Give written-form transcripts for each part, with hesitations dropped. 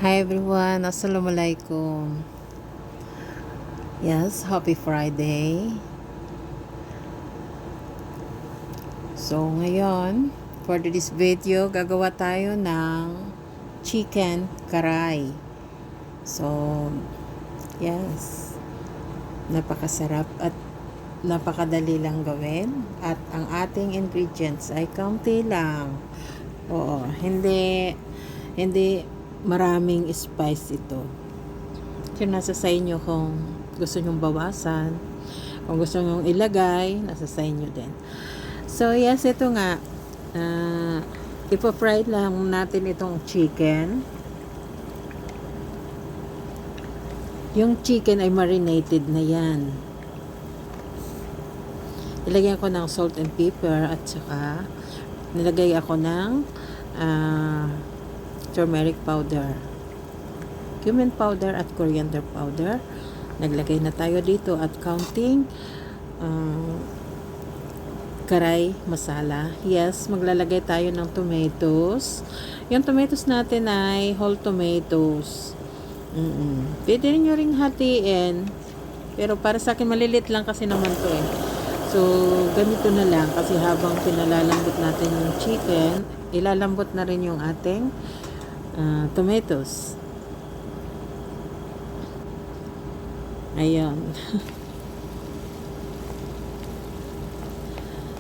Hi everyone, Assalamualaikum. Yes, happy Friday. So ngayon, for this video, gagawa tayo ng chicken karay. So, yes, napakasarap at napakadali lang gawin. At ang ating ingredients ay kaunti lang. Oo, hindi maraming spice ito. So, nasa sa inyo kung gusto nyong bawasan. Kung gusto nyong ilagay, nasa sa inyo din. So, yes, ito nga. Ipa-fry lang natin itong chicken. Yung chicken ay marinated na yan. Ilagyan ko ng salt and pepper at saka nilagay ako ng turmeric powder, cumin powder at coriander powder. Naglagay na tayo dito at counting karay masala. Yes, maglalagay tayo ng tomatoes. Yung tomatoes natin ay whole tomatoes. Pwede rin nyo ring hatiin, pero para sa akin malilit lang kasi naman to eh. So ganito na lang, kasi habang pinalalambot natin yung chicken, ilalambot na rin yung ating tomatoes. Ayan.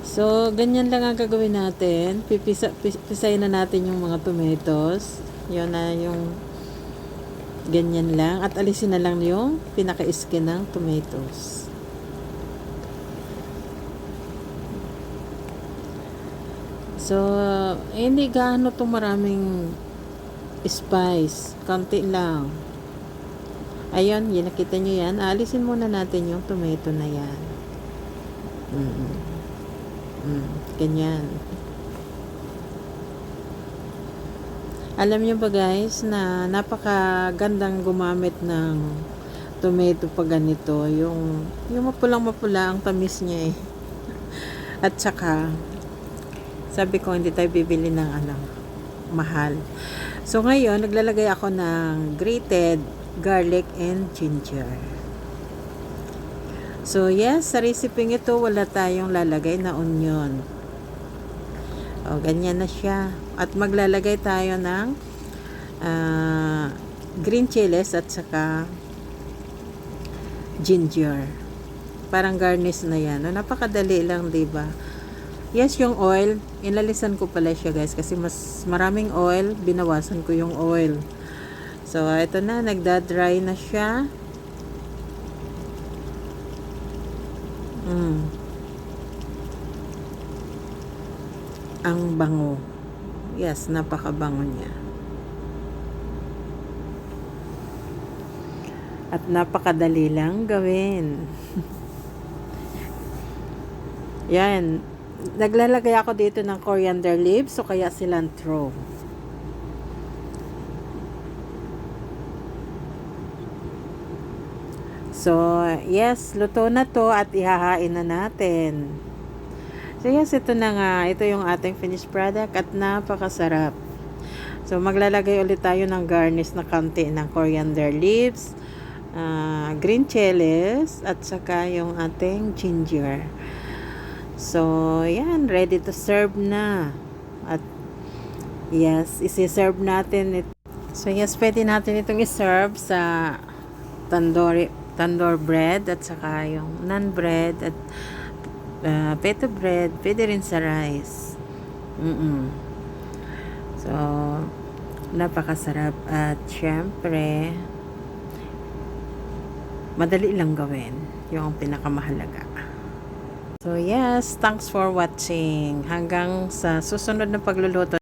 So, ganyan lang ang gagawin natin. Pisayin na natin yung mga tomatoes. Yun na yung ganyan lang. At alisin na lang yung pinaka-skin ng tomatoes. So, hindi gaano itong maraming spice. Konti lang. Ayun, yun, nakita nyo yan. Alisin muna natin yung tomato na yan. Ganyan. Alam nyo ba guys na napakagandang gumamit ng tomato pag ganito. Yung mapulang-mapula ang tamis niya eh. At saka, sabi ko hindi tayo bibili ng mahal. So ngayon, naglalagay ako ng grated garlic and ginger. So yes, sa recipe ito wala tayong lalagay na onion. O, ganyan na siya. At maglalagay tayo ng green chilies at saka ginger. Parang garnish na yan. O, napakadali lang, diba? Yes, yung oil, inalisan ko pala siya guys kasi mas maraming oil, binawasan ko yung oil. So, ito na, nagda-dry na siya. Ang bango. Yes, napakabango niya. At napakadali lang gawin. Yan. Naglalagay ako dito ng coriander leaves o kaya cilantro. So, yes, luto na to at ihahain na natin. So, yes, ito na nga. Ito yung ating finished product at napakasarap. So, maglalagay ulit tayo ng garnish na kaunti ng coriander leaves, green chilies, at saka yung ating ginger. So, yan, ready to serve na. At, yes, isi-serve natin ito. So, yes, pwede natin itong i-serve sa tandoor bread at saka yung naan bread at pita bread, pwede rin sa rice. So, napakasarap at syempre madali lang gawin, yung pinakamahalaga. So yes, thanks for watching. Hanggang sa susunod na pagluluto